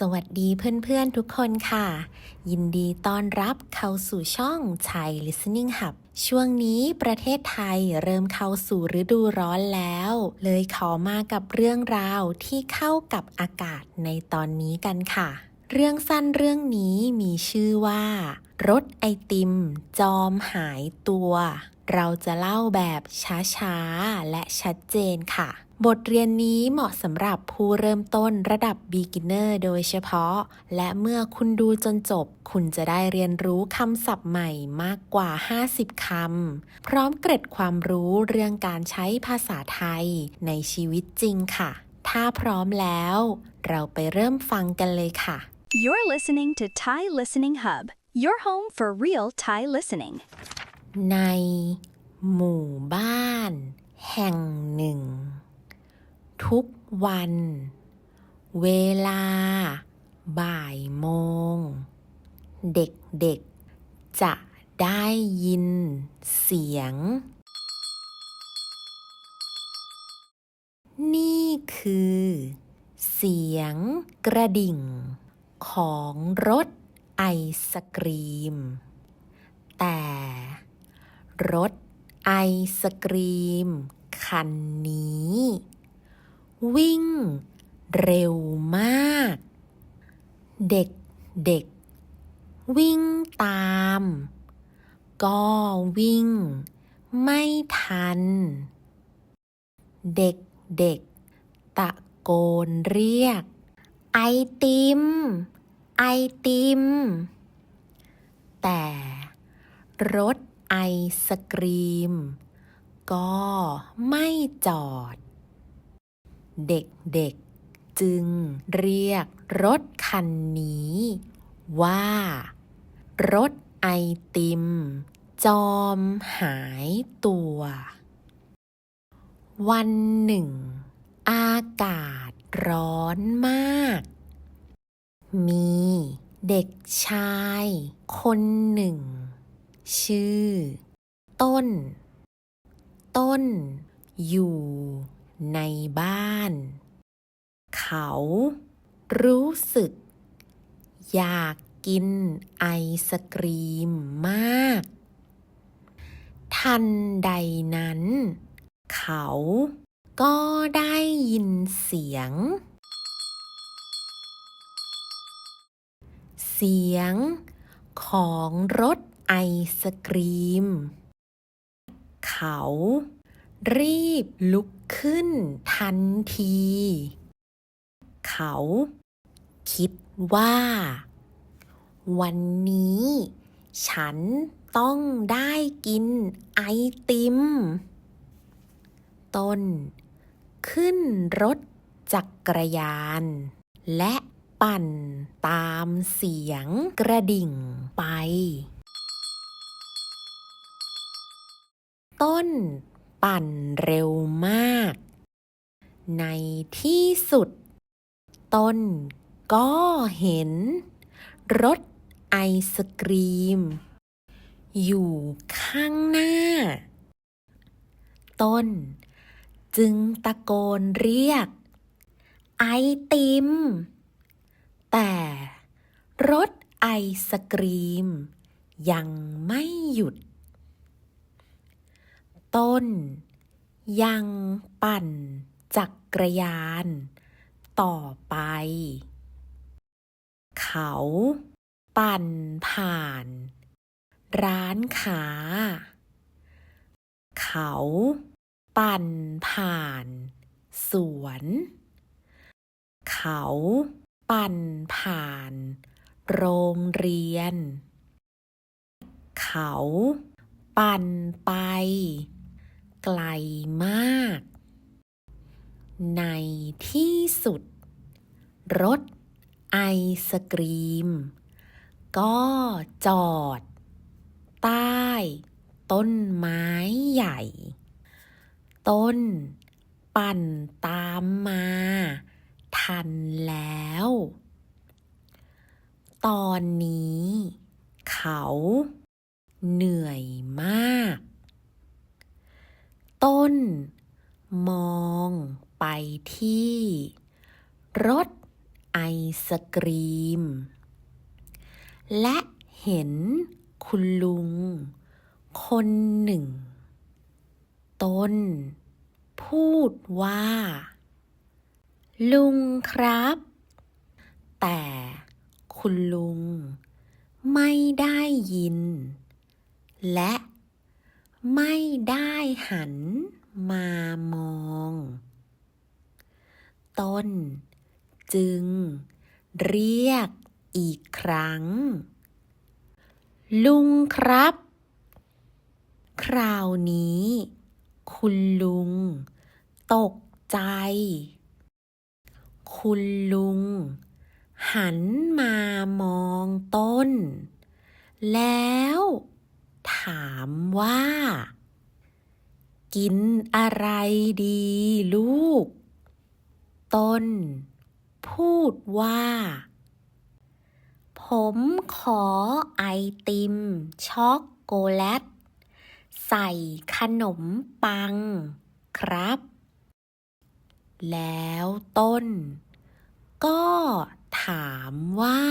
สวัสดีเพื่อนๆทุกคนค่ะ ยินดีต้อนรับเข้าสู่ช่อง Thai Listening Hub ช่วงนี้ประเทศไทยเริ่มเข้าสู่ฤดูร้อนแล้ว เลยขอมากับเรื่องราวที่เข้ากับอากาศในตอนนี้กันค่ะ เรื่องสั้นเรื่องนี้มีชื่อว่ารถไอติมจอมหายตัว เราจะเล่าแบบช้าๆและชัดเจนค่ะ บทเรียนนี้เหมาะสำหรับผู้เริ่มต้นระดับ beginner โดยเฉพาะ และเมื่อคุณดูจนจบ คุณจะได้เรียนรู้คำศัพท์ใหม่มากกว่า 50 คำ พร้อมเกร็ดความรู้เรื่องการใช้ภาษาไทยในชีวิตจริงค่ะ ถ้าพร้อมแล้ว เราไปเริ่มฟังกันเลยค่ะ You're listening to Thai Listening Hub, your home for real Thai listening. ในหมู่บ้านแห่งหนึ่ง ทุกวัน เวลา บ่ายโมง เด็กๆจะได้ยินเสียง นี่คือเสียงกระดิ่งของรถไอศกรีม แต่รถไอศกรีมคันนี้ วิ่งเร็วมาก เด็กๆวิ่งตาม ก็วิ่งไม่ทัน เด็กๆตะโกนเรียก ไอติม ไอติม แต่รถไอศกรีม ก็ไม่จอด เด็กๆจึงเรียกรถคันนี้ว่า รถไอติม จอมหายตัว วันหนึ่ง อากาศร้อนมาก มีเด็กชายคนหนึ่ง ชื่อ ต้น อยู่ในบ้าน เขารู้สึกอยากกินไอศกรีมมาก ทันใดนั้น เขาก็ได้ยินเสียงของรถไอศกรีม เขารีบลุกขึ้นทันที เขาคิดว่า วันนี้ฉันต้องได้กินไอติม ต้นขึ้นรถจักรยาน และปั่นตามเสียงกระดิ่งไป ต้นปั่นเร็วมาก ในที่สุด ต้นก็เห็นรถไอศกรีม อยู่ข้างหน้า ต้นจึงตะโกนเรียก ไอติม แต่รถไอศกรีมยังไม่หยุด ต้นยังปั่นจักรยานต่อไป เขาปั่นผ่าน ร้านค้า เขาปั่นผ่าน สวน เขาปั่นผ่าน โรงเรียน เขาปั่นไปไกลมาก ในที่สุด รถไอศกรีม ก็จอด ใต้ต้นไม้ใหญ่ ต้นปั่นตามมาทันแล้ว ตอนนี้เขาเหนื่อยมาก ต้นมองไปที่รถ ไอศกรีมและเห็นคุณลุงคนหนึ่งต้นพูดว่าลุงครับแต่คุณลุงไม่ได้ยินและไม่ได้หันมามองต้นจึงเรียกอีกครั้งลุงครับคราวนี้คุณลุงตกใจคุณลุงหันมามองต้นแล้วถามว่ากินอะไรดีลูกต้นพูดว่าผมขอไอติมช็อกโกแลตใส่ขนมปังครับแล้วต้นก็ถามว่า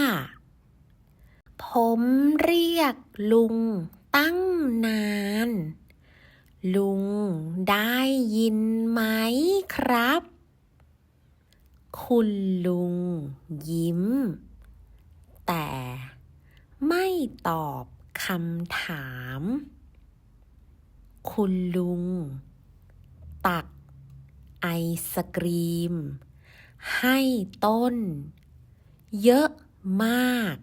ผมเรียกลุงตั้งนานลุงได้ยินไหมครับคุณลุงยิ้มแต่ไม่ตอบคำถามคุณลุงตักไอศกรีมให้ต้นเยอะมาก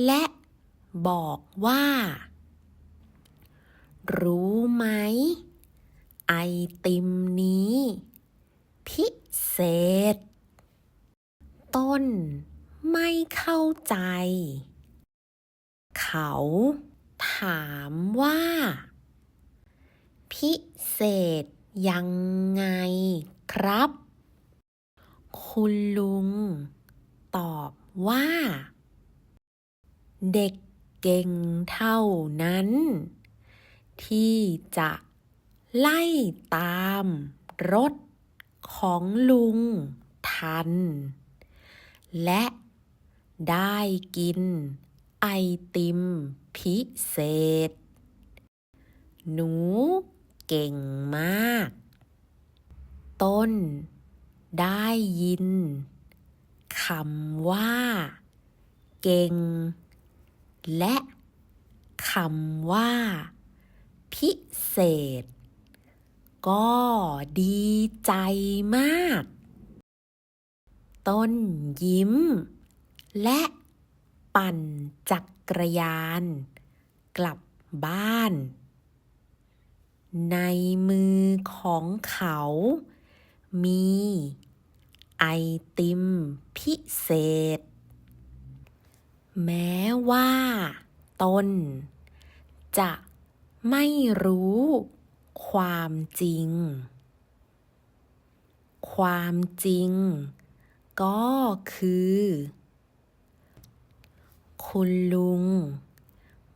และบอกว่ารู้ไหมไอติมนี้พิเศษต้นไม่เข้าใจเขาถามว่าพิเศษยังไงครับคุณลุงตอบว่าเด็กเก่งเท่านั้นที่จะไล่ตามรถของลุงทันและได้กินไอติมพิเศษหนูเก่งมากต้นได้ยินคำว่าเก่งและคำว่าพิเศษก็ดีใจมากต้นยิ้มและปั่นจักรยานกลับบ้านในมือของเขามีไอติมพิเศษแม้ว่าต้นจะไม่รู้ความจริงความจริงก็คือคุณลุง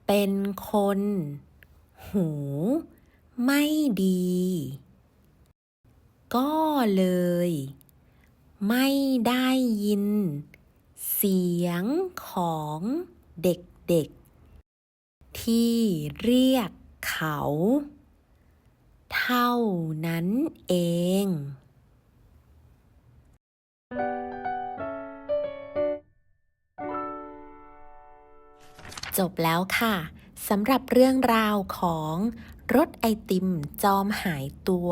เป็นคนหูไม่ดีก็เลยไม่ได้ยินเสียงของเด็กๆที่เรียกเขาเท่านั้นเองจบแล้วค่ะสำหรับเรื่องราวของรถไอติมจอมหายตัว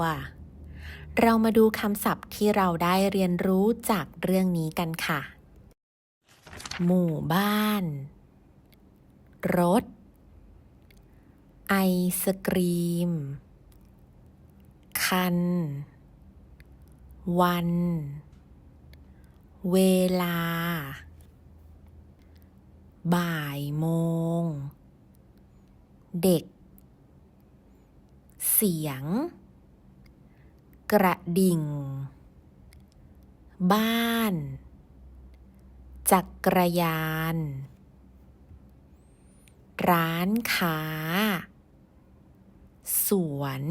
เรามาดูคำศัพท์ที่เราได้เรียนรู้จากเรื่องนี้กันค่ะหมู่บ้านรถไอศกรีมคันวันเวลาบ่ายโมงเด็กเสียงกระดิ่งบ้านจักรยานร้านค้าสวน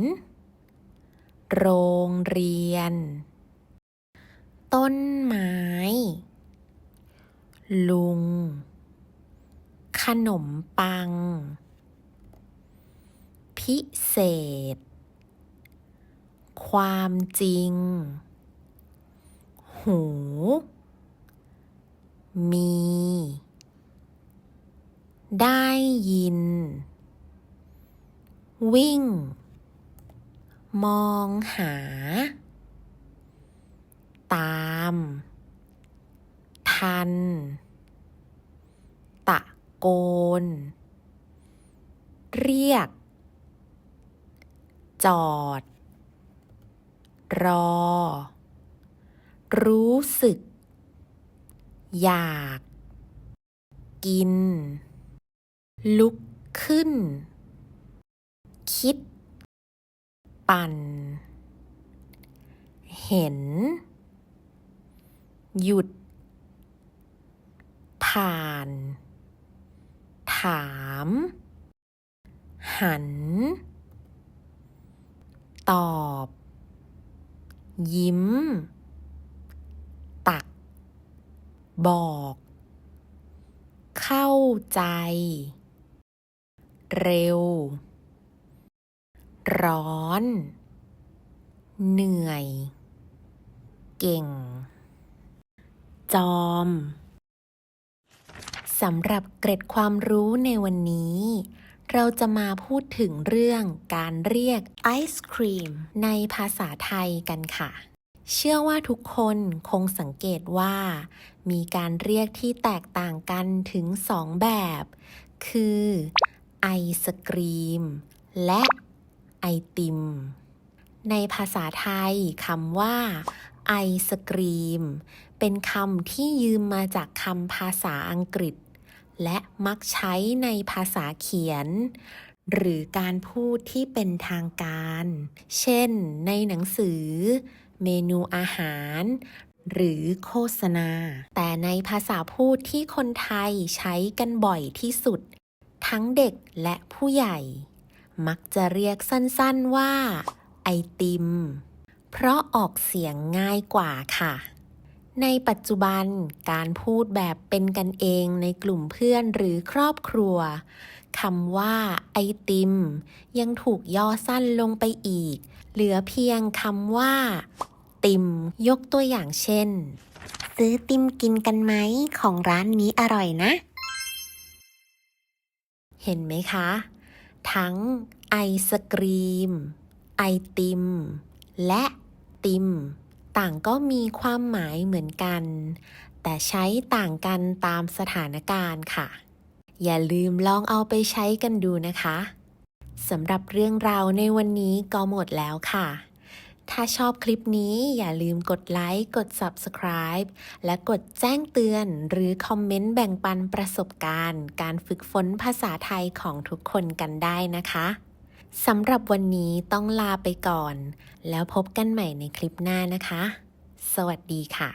โรงเรียนต ต้นไม้ ลุง ขนมปัง พิเศษ ความจริง หู มี ได้ยิน วิ่ง มองหา ตาม ทัน ตะโกน เรียก จอด รอ รู้สึก อยาก กิน ลุกขึ้น คิด ปั่น เห็น หยุด ผ่าน ถาม หัน ตอบ ยิ้ม ตัก บอก เข้าใจ เร็ว ร้อน เหนื่อย เก่ง จอม สำหรับเกร็ดความรู้ในวันนี้ เราจะมาพูดถึงเรื่องการเรียกไอศครีมในภาษาไทยกันค่ะ เชื่อว่าทุกคนคงสังเกตว่ามีการเรียกที่แตกต่างกันถึง2แบบ คือไอศกรีมและไอติม ในภาษาไทยคำว่าไอศกรีมเป็นคำที่ยืมมาจากคำภาษาอังกฤษและมักใช้ในภาษาเขียนหรือการพูดที่เป็นทางการ เช่นในหนังสือเมนูอาหารหรือโฆษณา แต่ในภาษาพูดที่คนไทยใช้กันบ่อยที่สุดทั้งเด็กและผู้ใหญ่มักจะเรียกสั้นๆว่าไอติมเพราะออกเสียงง่ายกว่าค่ะในปัจจุบันการพูดแบบเป็นกันเองในกลุ่มเพื่อนหรือครอบครัวคำว่าไอติมยังถูกย่อสั้นลงไปอีกเหลือเพียงคำว่าติมยกตัวอย่างเช่นซื้อติมกินกันไหมของร้านนี้อร่อยนะเห็นไหมคะทั้งไอศกรีมไอติมและติมต่างก็มีความหมายเหมือนกันแต่ใช้ต่างกันตามสถานการณ์ค่ะอย่าลืมลองเอาไปใช้กันดูนะคะสำหรับเรื่องราวในวันนี้ก็หมดแล้วค่ะถ้าชอบคลิปนี้อย่าลืมกดไลค์กด Subscribe และกดแจ้งเตือนหรือคอมเมนต์แบ่งปันประสบการณ์การฝึกฝนภาษาไทยของทุกคนกันได้นะคะสำหรับวันนี้ต้องลาไปก่อนแล้วพบกันใหม่ในคลิปหน้านะคะสวัสดีค่ะ